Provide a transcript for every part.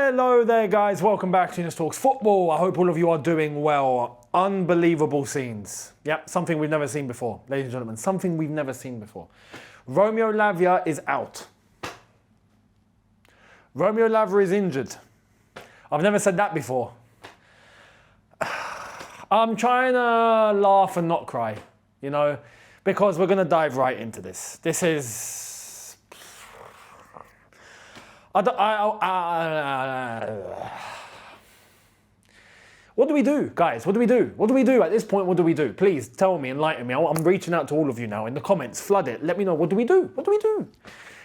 Hello there, guys. Welcome back to Younes Talks Football. I hope all of you are doing well. Unbelievable scenes. Yep, something we've never seen before. Ladies and gentlemen, something we've never seen before. Romeo Lavia is out. Romeo Lavia is injured. I've never said that before. I'm trying to laugh and not cry, you know, because we're going to dive right into this. This is... What do we do, guys? What do we do? What do we do at this point? What do we do? Please tell me, enlighten me. I'm reaching out to all of you now in the comments. Flood it. Let me know. What do we do? What do we do?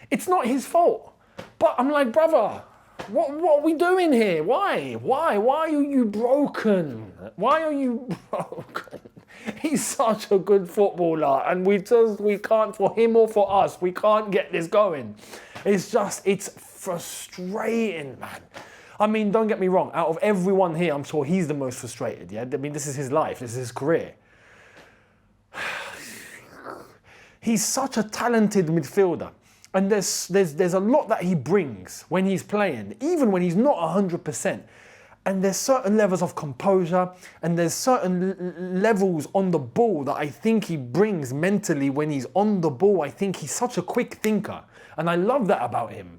It's not his fault. But I'm like, brother, what are we doing here? Why? Why are you broken? Why are you broken? He's such a good footballer, and we can't, for him or for us, we can't get this going. It's frustrating, man. I mean, don't get me wrong. Out of everyone here, I'm sure he's the most frustrated, yeah? I mean, this is his life. This is his career. He's such a talented midfielder. And there's a lot that he brings when he's playing, even when he's not 100%. And there's certain levels of composure, and there's certain levels on the ball that I think he brings mentally when he's on the ball. I think he's such a quick thinker, and I love that about him.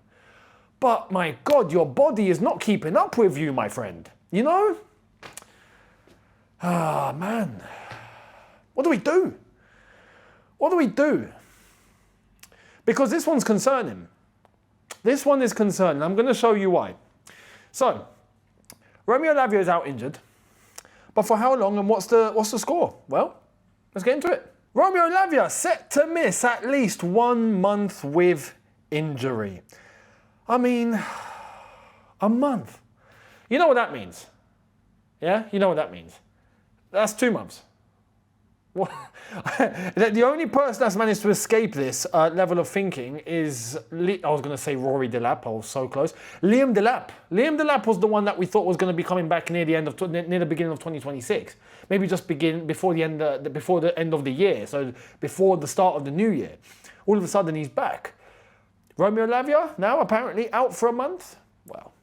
But my God, your body is not keeping up with you, my friend. You know? Ah, man. What do we do? What do we do? Because this one's concerning. This one is concerning. I'm going to show you why. So, Romeo Lavia is out injured. But for how long and what's the score? Well, let's get into it. Romeo Lavia set to miss at least 1 month with injury. I mean, a month. You know what that means? Yeah? You know what that means? That's 2 months. The only person that's managed to escape this level of thinking is, I was going to say Rory Delap, I was so close. Liam Delap. Liam Delap was the one that we thought was going to be coming back near the beginning of 2026. Maybe just before the end of the year, so before the start of the new year. All of a sudden he's back. Romeo Lavia now apparently out for a month. Well,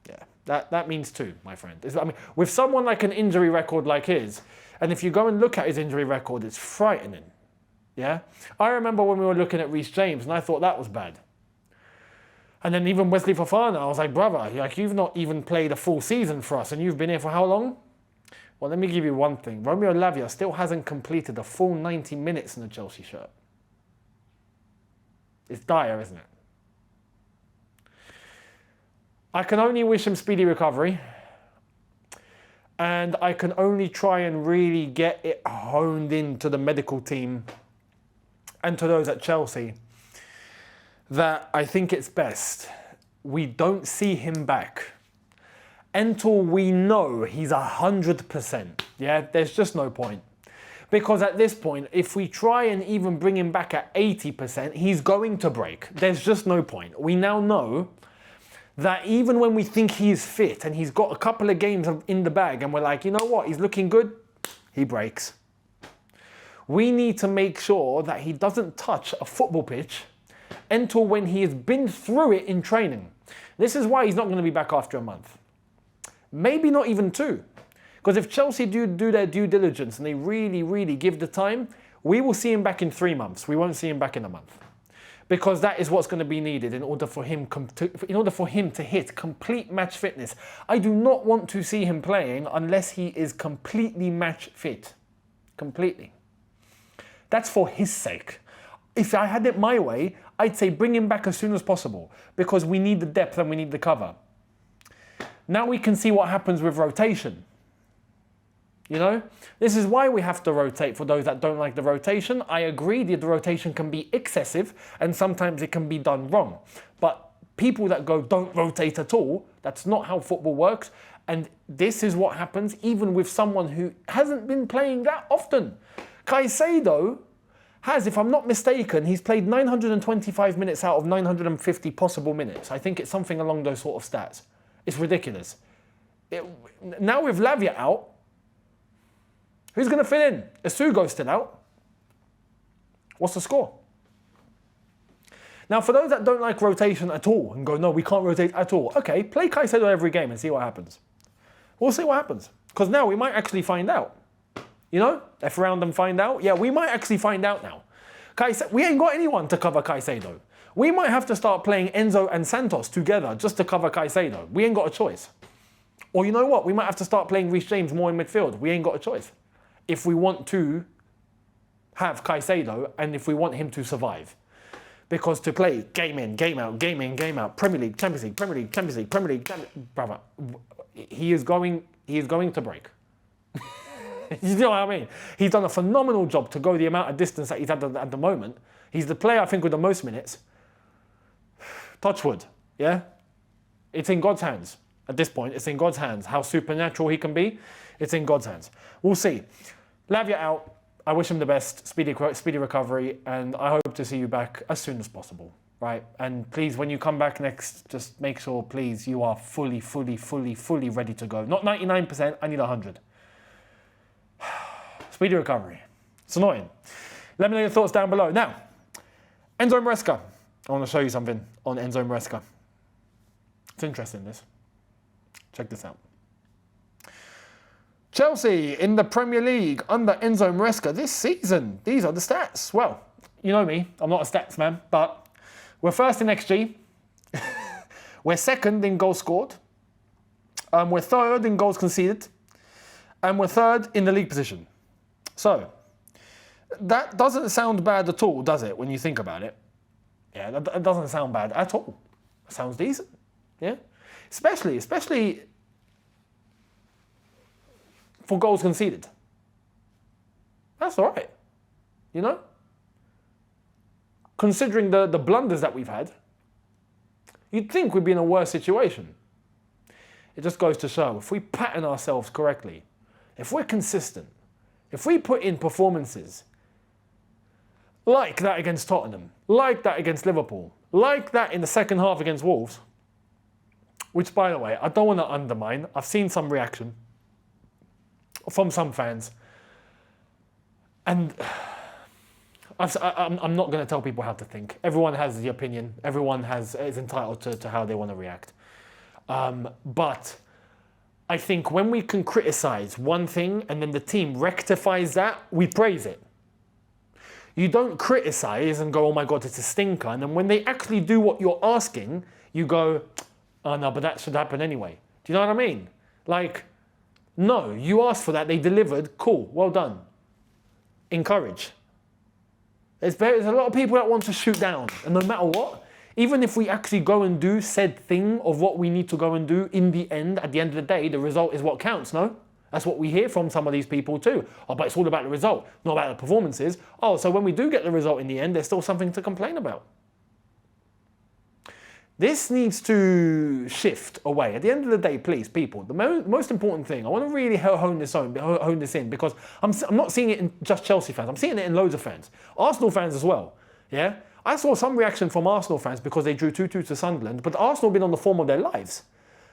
yeah, that means 2, my friend. I mean, with someone like an injury record like his. And if you go and look at his injury record, it's frightening. Yeah? I remember when we were looking at Reece James, and I thought that was bad. And then even Wesley Fofana, I was like, brother, like, you've not even played a full season for us, and you've been here for how long? Well, let me give you one thing. Romeo Lavia still hasn't completed a full 90 minutes in a Chelsea shirt. It's dire, isn't it? I can only wish him speedy recovery. And I can only try and really get it honed into the medical team and to those at Chelsea that I think it's best we don't see him back until we know he's 100%. Yeah, there's just no point. Because at this point, if we try and even bring him back at 80%, he's going to break. There's just no point. We now know that even when we think he's fit and he's got a couple of games in the bag and we're like, you know what, he's looking good, he breaks. We need to make sure that he doesn't touch a football pitch until when he has been through it in training. This is why he's not going to be back after a month. Maybe not even 2. Because if Chelsea do their due diligence and they really, really give the time, we will see him back in 3 months. We won't see him back in a month. Because that is what's going to be needed in order for him to hit complete match fitness. I do not want to see him playing unless he is completely match fit. Completely. That's for his sake. If I had it my way, I'd say bring him back as soon as possible because we need the depth and we need the cover. Now we can see what happens with rotation. You know, this is why we have to rotate for those that don't like the rotation. I agree the rotation can be excessive and sometimes it can be done wrong. But people that go, don't rotate at all, that's not how football works. And this is what happens even with someone who hasn't been playing that often. Caicedo has, if I'm not mistaken, he's played 925 minutes out of 950 possible minutes. I think it's something along those sort of stats. It's ridiculous. Now with Lavia out, who's going to fit in? Isugo's still out. What's the score? Now, for those that don't like rotation at all and go, no, we can't rotate at all. Okay, play Caicedo every game and see what happens. We'll see what happens. Because now we might actually find out. You know, F around and find out. Yeah, we might actually find out now. We ain't got anyone to cover Caicedo. We might have to start playing Enzo and Santos together just to cover Caicedo. We ain't got a choice. Or you know what? We might have to start playing Reece James more in midfield. We ain't got a choice. If we want to have Caicedo and if we want him to survive. Because to play game in, game out, game in, game out, Premier League, Champions League, Premier League, Champions League, Premier League, brother, he is going to break. You know what I mean? He's done a phenomenal job to go the amount of distance that he's had at the moment. He's the player, I think, with the most minutes. Touch wood, yeah? It's in God's hands. At this point, it's in God's hands. How supernatural he can be, it's in God's hands. We'll see. Lavia out. I wish him the best, speedy recovery, and I hope to see you back as soon as possible, right? And please, when you come back next, just make sure, please, you are fully ready to go. Not 99%, I need 100. Speedy recovery. It's annoying. Let me know your thoughts down below. Now, Enzo Maresca. I want to show you something on Enzo Maresca. It's interesting, this. Check this out. Chelsea in the Premier League under Enzo Maresca this season. These are the stats. Well, you know me. I'm not a stats man, but we're first in XG. We're second in goals scored. We're third in goals conceded. And we're third in the league position. So, that doesn't sound bad at all, does it, when you think about it? Yeah, that doesn't sound bad at all. It sounds decent, yeah? Especially for goals conceded. That's all right, you know? Considering the blunders that we've had, you'd think we'd be in a worse situation. It just goes to show, if we pattern ourselves correctly, if we're consistent, if we put in performances like that against Tottenham, like that against Liverpool, like that in the second half against Wolves, which, by the way, I don't want to undermine. I've seen some reaction from some fans. And I'm not going to tell people how to think. Everyone has the opinion. Everyone is entitled to how they want to react. But I think when we can criticize one thing and then the team rectifies that, we praise it. You don't criticize and go, oh my God, it's a stinker. And then when they actually do what you're asking, you go, oh no, but that should happen anyway. Do you know what I mean? Like, no, you asked for that, they delivered, cool, well done. Encourage. There's a lot of people that want to shoot down, and no matter what, even if we actually go and do said thing of what we need to go and do, in the end, at the end of the day, the result is what counts, no? That's what we hear from some of these people too. Oh, but it's all about the result, not about the performances. Oh, so when we do get the result in the end, there's still something to complain about. This needs to shift away. At the end of the day, please, people, the most important thing, I want to really hone this in, because I'm not seeing it in just Chelsea fans. I'm seeing it in loads of fans. Arsenal fans as well, yeah? I saw some reaction from Arsenal fans because they drew 2-2 to Sunderland, but Arsenal have been on the form of their lives.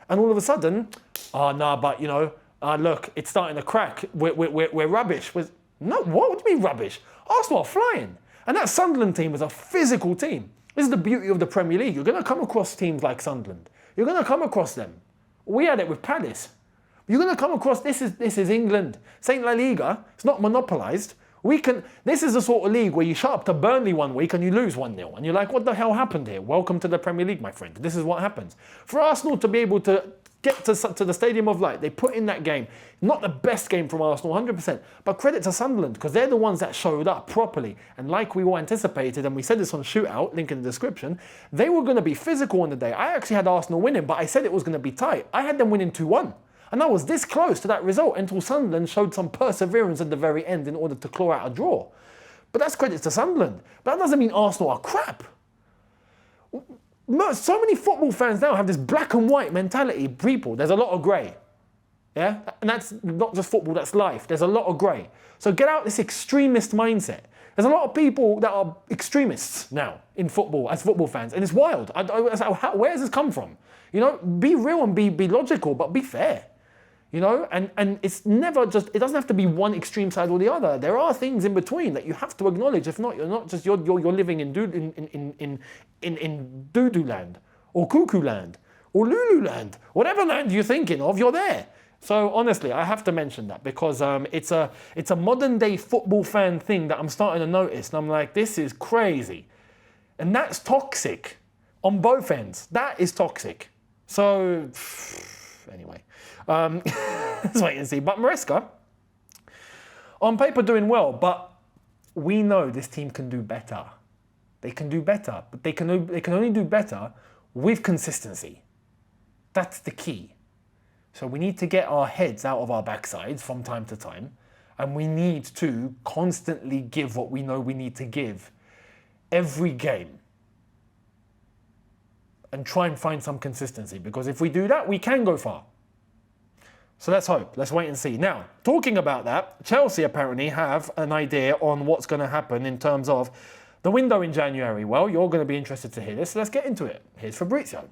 And all of a sudden, oh, no, but, you know, look, it's starting to crack. We're rubbish. No, what do you mean rubbish? Arsenal are flying. And that Sunderland team is a physical team. This is the beauty of the Premier League. You're going to come across teams like Sunderland. You're going to come across them. We had it with Palace. You're going to come across, this is England. St. La Liga, it's not monopolised. This is the sort of league where you shut up to Burnley one week and you lose 1-0. And you're like, what the hell happened here? Welcome to the Premier League, my friend. This is what happens. For Arsenal to be able to get to the Stadium of Light, they put in that game. Not the best game from Arsenal, 100%. But credit to Sunderland, because they're the ones that showed up properly. And like we all anticipated, and we said this on Shootout, link in the description, they were going to be physical on the day. I actually had Arsenal winning, but I said it was going to be tight. I had them winning 2-1. And I was this close to that result until Sunderland showed some perseverance at the very end in order to claw out a draw. But that's credit to Sunderland. But that doesn't mean Arsenal are crap. So many football fans now have this black and white mentality. People, there's a lot of grey. Yeah? And that's not just football, that's life. There's a lot of grey. So get out this extremist mindset. There's a lot of people that are extremists now in football as football fans. And it's wild. Where does this come from? You know, be real and be logical, but be fair. You know, and it's never just, it doesn't have to be one extreme side or the other. There are things in between that you have to acknowledge. If not, you're living in doo-doo land or cuckoo land or Lulu land, whatever land you're thinking of, you're there. So honestly, I have to mention that because it's a modern day football fan thing that I'm starting to notice, and I'm like, this is crazy, and that's toxic on both ends. That is toxic. So anyway. Let's wait and see. But Maresca, on paper, doing well, but we know this team can do better. They can do better, but they can only do better with consistency. That's the key. So we need to get our heads out of our backsides from time to time, and we need to constantly give what we know we need to give every game and try and find some consistency, because if we do that, we can go far. So let's hope. Let's wait and see. Now, talking about that, Chelsea apparently have an idea on what's going to happen in terms of the window in January. Well, you're going to be interested to hear this, so let's get into it. Here's Fabrizio.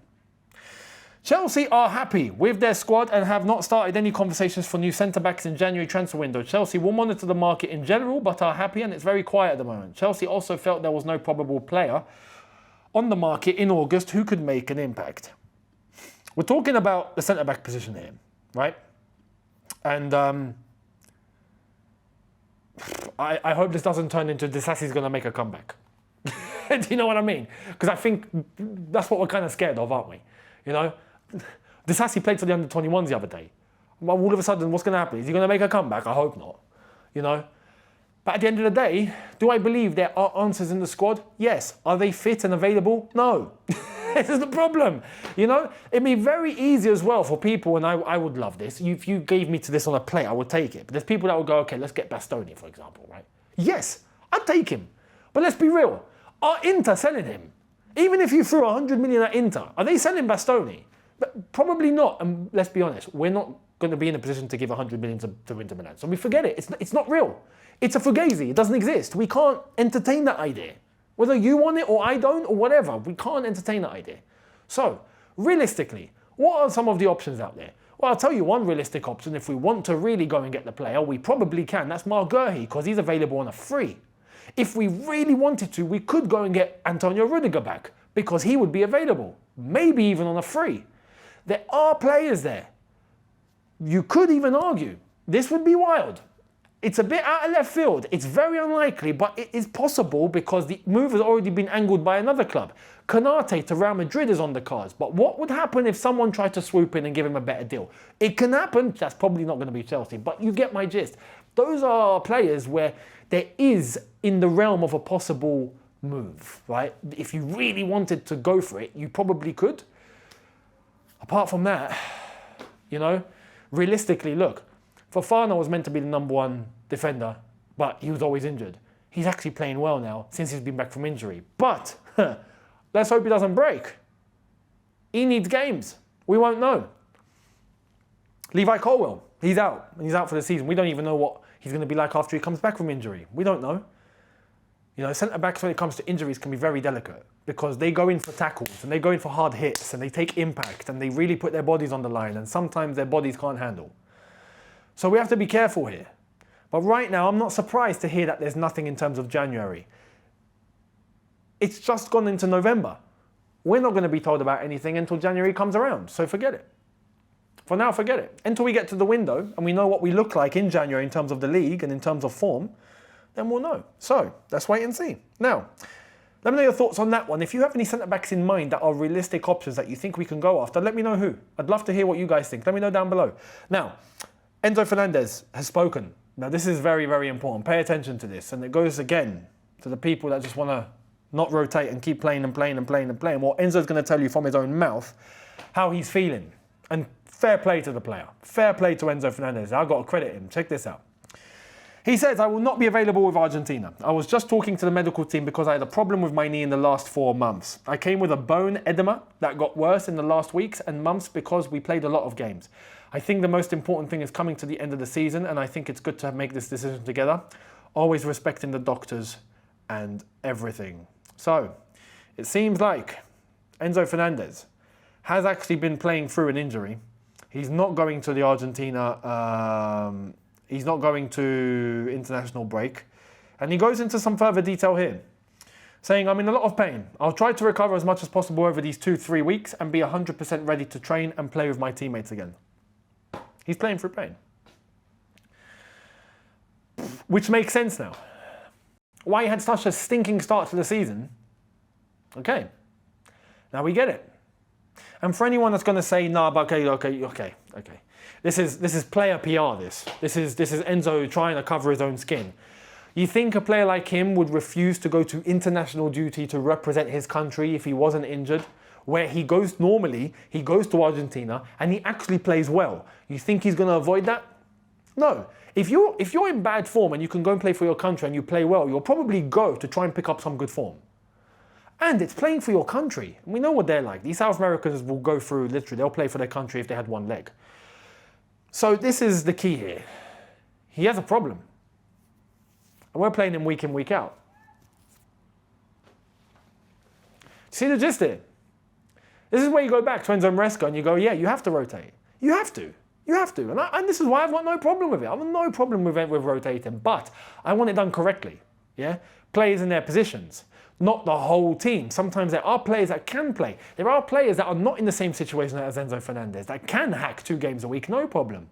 Chelsea are happy with their squad and have not started any conversations for new centre-backs in January transfer window. Chelsea will monitor the market in general, but are happy, and it's very quiet at the moment. Chelsea also felt there was no probable player on the market in August who could make an impact. We're talking about the centre-back position here, right? And I hope this doesn't turn into Disasi's going to make a comeback. Do you know what I mean? Because I think that's what we're kind of scared of, aren't we? You know, Disasi played for the under-21s the other day. Well, all of a sudden, what's going to happen? Is he going to make a comeback? I hope not. You know? But at the end of the day, do I believe there are answers in the squad? Yes. Are they fit and available? No. This is the problem. You know, it'd be very easy as well for people, and I would love this. If you gave me to this on a plate, I would take it. But there's people that would go, okay, let's get Bastoni, for example, right? Yes, I'd take him. But let's be real. Are Inter selling him? Even if you threw 100 million at Inter, are they selling Bastoni? But probably not. And let's be honest, we're not going to be in a position to give 100 million to Inter Milan. So we forget it. It's not real. It's a fugazi. It doesn't exist. We can't entertain that idea. Whether you want it or I don't or whatever, we can't entertain that idea. So, realistically, what are some of the options out there? Well, I'll tell you one realistic option. If we want to really go and get the player, we probably can. That's Marguerhi, because he's available on a free. If we really wanted to, we could go and get Antonio Rudiger back, because he would be available. Maybe even on a free. There are players there. You could even argue, this would be wild. It's a bit out of left field. It's very unlikely, but it is possible because the move has already been angled by another club. Konate to Real Madrid is on the cards. But what would happen if someone tried to swoop in and give him a better deal? It can happen. That's probably not going to be Chelsea, but you get my gist. Those are players where there is in the realm of a possible move, right? If you really wanted to go for it, you probably could. Apart from that, you know, realistically, look, Fofana was meant to be the number one defender, but he was always injured. He's actually playing well now since he's been back from injury. But let's hope he doesn't break. He needs games. We won't know. Levi Colwill, he's out. And he's out for the season. We don't even know what he's going to be like after he comes back from injury. We don't know. You know, centre-backs when it comes to injuries can be very delicate because they go in for tackles and they go in for hard hits and they take impact and they really put their bodies on the line, and sometimes their bodies can't handle. So we have to be careful here. But right now, I'm not surprised to hear that there's nothing in terms of January. It's just gone into November. We're not going to be told about anything until January comes around, so forget it. For now, forget it. Until we get to the window and we know what we look like in January in terms of the league and in terms of form, then we'll know. So, let's wait and see. Now, let me know your thoughts on that one. If you have any centre-backs in mind that are realistic options that you think we can go after, let me know who. I'd love to hear what you guys think. Let me know down below. Now, Enzo Fernandez has spoken. Now, this is very, very important. Pay attention to this. And it goes again to the people that just want to not rotate and keep playing and playing and playing and playing. Well, Enzo's going to tell you from his own mouth how he's feeling. And fair play to the player. Fair play to Enzo Fernandez. I've got to credit him. Check this out. He says, I will not be available with Argentina. I was just talking to the medical team because I had a problem with my knee in the last 4 months. I came with a bone edema that got worse in the last weeks and months because we played a lot of games. I think the most important thing is coming to the end of the season, and I think it's good to make this decision together, always respecting the doctors and everything. So, it seems like Enzo Fernandez has actually been playing through an injury. He's not going to the Argentina. He's not going to international break. And he goes into some further detail here, saying, I'm in a lot of pain. I'll try to recover as much as possible over these 2-3 weeks and be 100% ready to train and play with my teammates again. He's playing through pain. Which makes sense now. Why he had such a stinking start to the season. Okay. Now we get it. And for anyone that's going to say, nah, but okay. This is player PR, This is Enzo trying to cover his own skin. You think a player like him would refuse to go to international duty to represent his country if he wasn't injured? Where he goes to Argentina and he actually plays well. You think he's going to avoid that? No. If you're in bad form and you can go and play for your country and you play well, you'll probably go to try and pick up some good form. And it's playing for your country. We know what they're like. These South Americans will go through, literally, they'll play for their country if they had one leg. So this is the key here. He has a problem. And we're playing him week in, week out. See the gist here? This is where you go back to Enzo Maresca and you go, yeah, you have to rotate. You have to. And this is why I've got no problem with it. I've got no problem with rotating. But I want it done correctly. Yeah? Players in their positions. Not the whole team. Sometimes there are players that can play. There are players that are not in the same situation as Enzo Fernandez that can hack 2 games a week, no problem.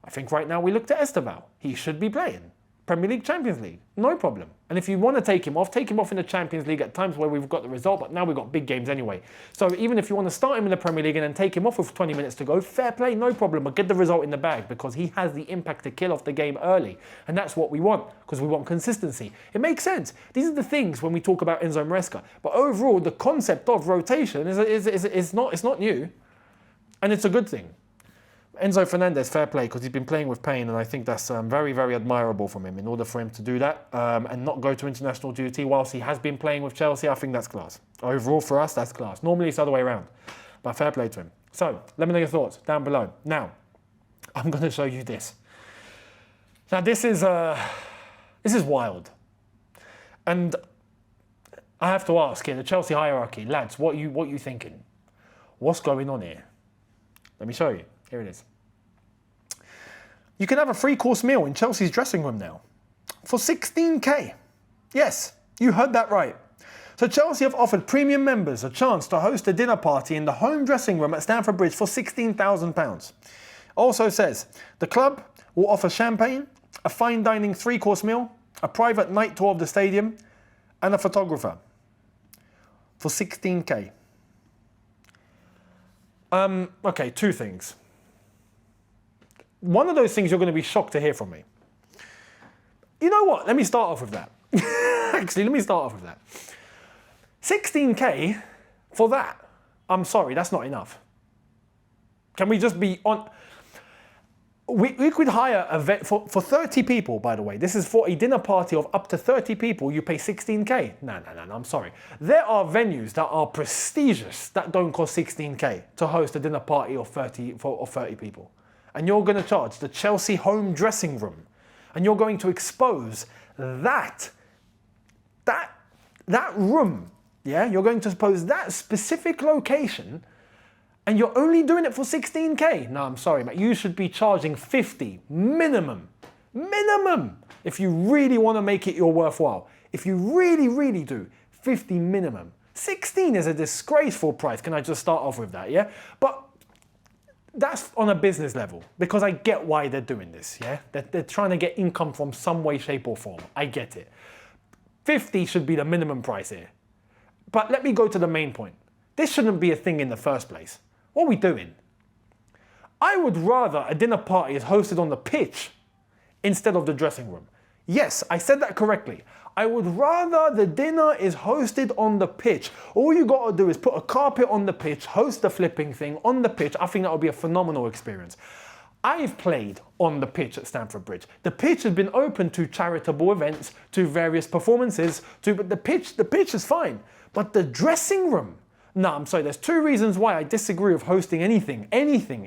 I think right now we look to Esteval. He should be playing. Premier League, Champions League, no problem. And if you want to take him off in the Champions League at times where we've got the result, but now we've got big games anyway. So even if you want to start him in the Premier League and then take him off with 20 minutes to go, fair play, no problem, but get the result in the bag because he has the impact to kill off the game early. And that's what we want because we want consistency. It makes sense. These are the things when we talk about Enzo Maresca. But overall, the concept of rotation is not new. And it's a good thing. Enzo Fernandez, fair play, because he's been playing with pain, and I think that's very, very admirable from him. In order for him to do that and not go to international duty whilst he has been playing with Chelsea, I think that's class. Overall, for us, that's class. Normally, it's the other way around, but fair play to him. So, let me know your thoughts down below. Now, I'm going to show you this. Now, this is wild, and I have to ask here, the Chelsea hierarchy, lads, what you thinking? What's going on here? Let me show you. Here it is. You can have a 3-course meal in Chelsea's dressing room now for 16k. Yes, you heard that right. So Chelsea have offered premium members a chance to host a dinner party in the home dressing room at Stamford Bridge for £16,000. Also says the club will offer champagne, a fine dining 3-course meal, a private night tour of the stadium, and a photographer for 16k. Okay, 2 things. One of those things you're going to be shocked to hear from me. You know what? Let me start off with that. Actually, let me start off with that. 16k for that. I'm sorry, that's not enough. Can we just be on... We could hire for 30 people, by the way. This is for a dinner party of up to 30 people. You pay 16k. No, I'm sorry. There are venues that are prestigious that don't cost 16k to host a dinner party of 30 people. And you're going to charge the Chelsea home dressing room. And you're going to expose that room. Yeah, you're going to expose that specific location. And you're only doing it for 16k. No, I'm sorry, mate. You should be charging 50 minimum. Minimum. If you really want to make it your worthwhile. If you really, really do, 50 minimum. 16 is a disgraceful price. Can I just start off with that, yeah? But that's on a business level because I get why they're doing this, yeah? They're trying to get income from some way, shape or form. I get it. 50 should be the minimum price here. But let me go to the main point. This shouldn't be a thing in the first place. What are we doing? I would rather a dinner party is hosted on the pitch instead of the dressing room. Yes, I said that correctly. I would rather the dinner is hosted on the pitch. All you got to do is put a carpet on the pitch, host the flipping thing on the pitch. I think that would be a phenomenal experience. I've played on the pitch at Stamford Bridge. The pitch has been open to charitable events, to various performances, but the pitch is fine. But the dressing room, no, I'm sorry, there's 2 reasons why I disagree with hosting anything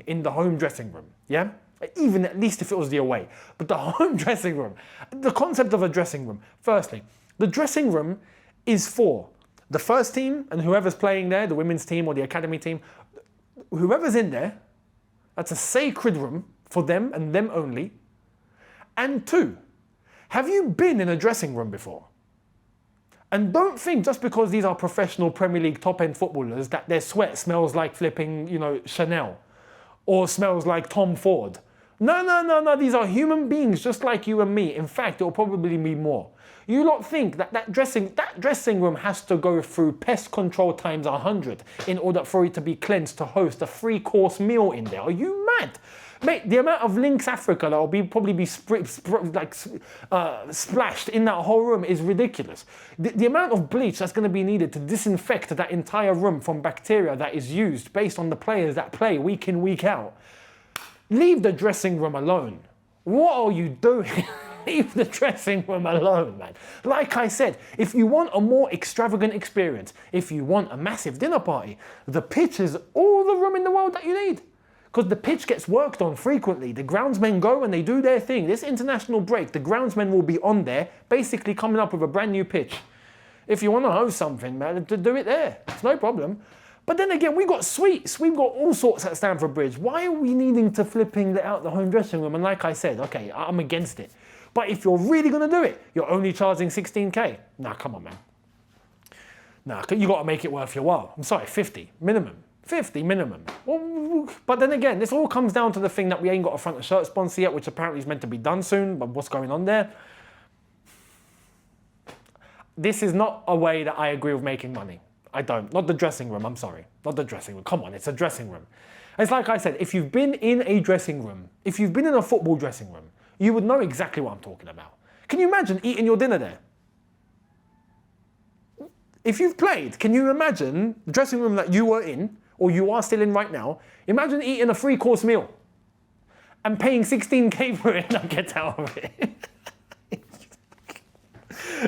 in the home dressing room, yeah? Even at least if it was the away. But the home dressing room, the concept of a dressing room. Firstly, the dressing room is for the first team and whoever's playing there, the women's team or the academy team, whoever's in there, That's a sacred room for them and them only. And 2, have you been in a dressing room before? And don't think just because these are professional Premier League top-end footballers that their sweat smells like flipping, Chanel or smells like Tom Ford. No. These are human beings just like you and me. In fact, it'll probably be more. You lot think that dressing room has to go through pest control times 100 in order for it to be cleansed to host a 3-course meal in there. Are you mad? Mate, the amount of Lynx Africa that will probably be splashed in that whole room is ridiculous. The amount of bleach that's going to be needed to disinfect that entire room from bacteria that is used based on the players that play week in, week out. Leave the dressing room alone. What are you doing? Leave the dressing room alone, man. Like I said, if you want a more extravagant experience, if you want a massive dinner party, the pitch is all the room in the world that you need. Because the pitch gets worked on frequently. The groundsmen go and they do their thing. This international break, the groundsmen will be on there, basically coming up with a brand new pitch. If you want to host something, man, to do it there. It's no problem. But then again, we've got suites. We've got all sorts at Stamford Bridge. Why are we needing to flipping out the home dressing room? And like I said, okay, I'm against it. But if you're really going to do it, you're only charging 16k. Nah, come on, man. Nah, you got to make it worth your while. I'm sorry, 50 minimum. 50 minimum. Well, but then again, this all comes down to the thing that we ain't got a front of shirt sponsor yet, which apparently is meant to be done soon, but what's going on there? This is not a way that I agree with making money. I don't. Not the dressing room, I'm sorry. Not the dressing room. Come on, it's a dressing room. It's like I said, if you've been in a dressing room, if you've been in a football dressing room, you would know exactly what I'm talking about. Can you imagine eating your dinner there? If you've played, can you imagine the dressing room that you were in, or you are still in right now? Imagine eating a 3-course meal and paying 16k for it and get out of it.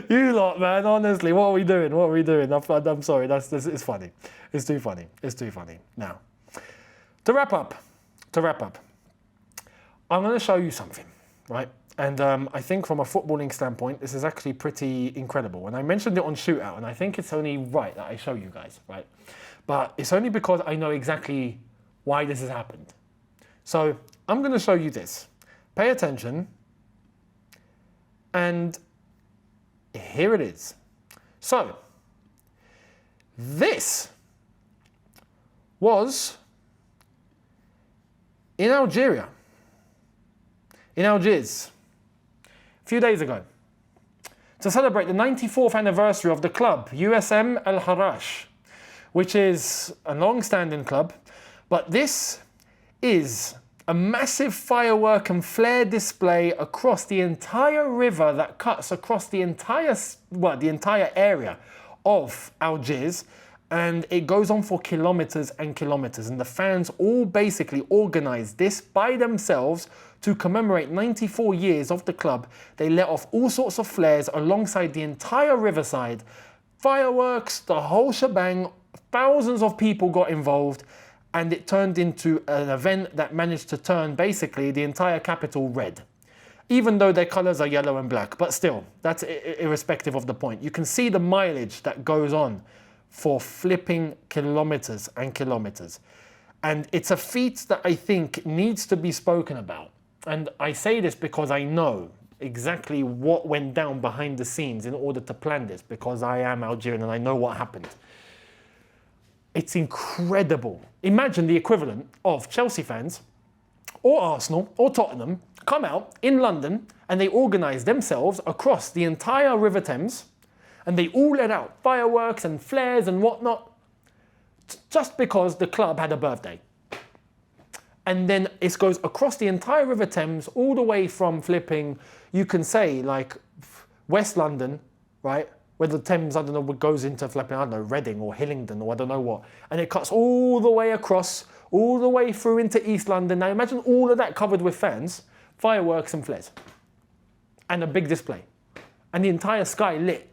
You lot, man, honestly, what are we doing? What are we doing? I'm sorry, it's funny. It's too funny. It's too funny. Now, to wrap up, I'm going to show you something, right? And I think from a footballing standpoint, this is actually pretty incredible. And I mentioned it on Shootout, and I think it's only right that I show you guys, right? But it's only because I know exactly why this has happened. So I'm going to show you this. Pay attention. And here it is. So this was in Algeria, in Algiers, a few days ago, to celebrate the 94th anniversary of the club, USM Al Harash, which is a long-standing club. But this is a massive firework and flare display across the entire river that cuts across the entire area of Algiers, and it goes on for kilometers and kilometers, and the fans all basically organized this by themselves to commemorate 94 years of the club. They let off all sorts of flares alongside the entire riverside, fireworks, the whole shebang. Thousands of people got involved, and it turned into an event that managed to turn basically the entire capital red, even though their colors are yellow and black. But still, that's irrespective of the point. You can see the mileage that goes on for flipping kilometers and kilometers. And it's a feat that I think needs to be spoken about. And I say this because I know exactly what went down behind the scenes in order to plan this, because I am Algerian and I know what happened. It's incredible. Imagine the equivalent of Chelsea fans or Arsenal or Tottenham come out in London and they organise themselves across the entire River Thames, and they all let out fireworks and flares and whatnot just because the club had a birthday. And then it goes across the entire River Thames, all the way from flipping, you can say like West London, right? Where the Thames, I don't know, what goes into flipping, I don't know, Reading or Hillingdon or I don't know what. And it cuts all the way across, all the way through into East London. Now imagine all of that covered with fans, fireworks and flares. And a big display. And the entire sky lit.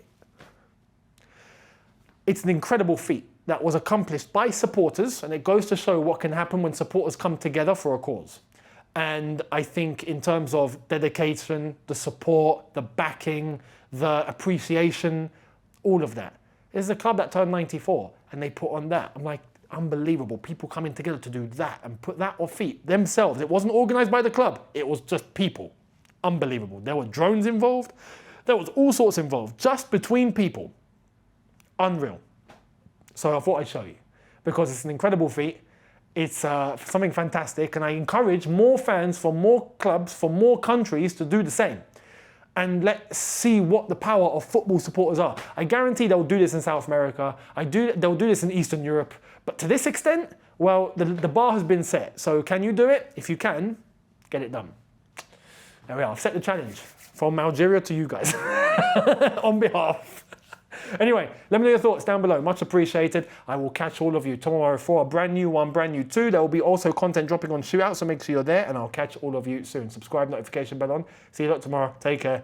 It's an incredible feat that was accomplished by supporters, and it goes to show what can happen when supporters come together for a cause. And I think in terms of dedication, the support, the backing, the appreciation, all of that. This is a club that turned 94 and they put on that. I'm like, Unbelievable. People coming together to do that and put that off feet themselves. It wasn't organised by the club. It was just people. Unbelievable. There were drones involved. There was all sorts involved, just between people. Unreal. So I thought I'd show you, because it's an incredible feat. It's something fantastic, and I encourage more fans from more clubs, from more countries to do the same. And let's see what the power of football supporters are. I guarantee they'll do this in South America. They'll do this in Eastern Europe. But to this extent, well, the bar has been set. So can you do it? If you can, get it done. There we are. I've set the challenge from Algeria to you guys on behalf. Anyway, let me know your thoughts down below. Much appreciated. I will catch all of you tomorrow for a brand new one, brand new two. There will be also content dropping on Shootout, so make sure you're there, and I'll catch all of you soon. Subscribe, notification bell on. See you lot tomorrow. Take care.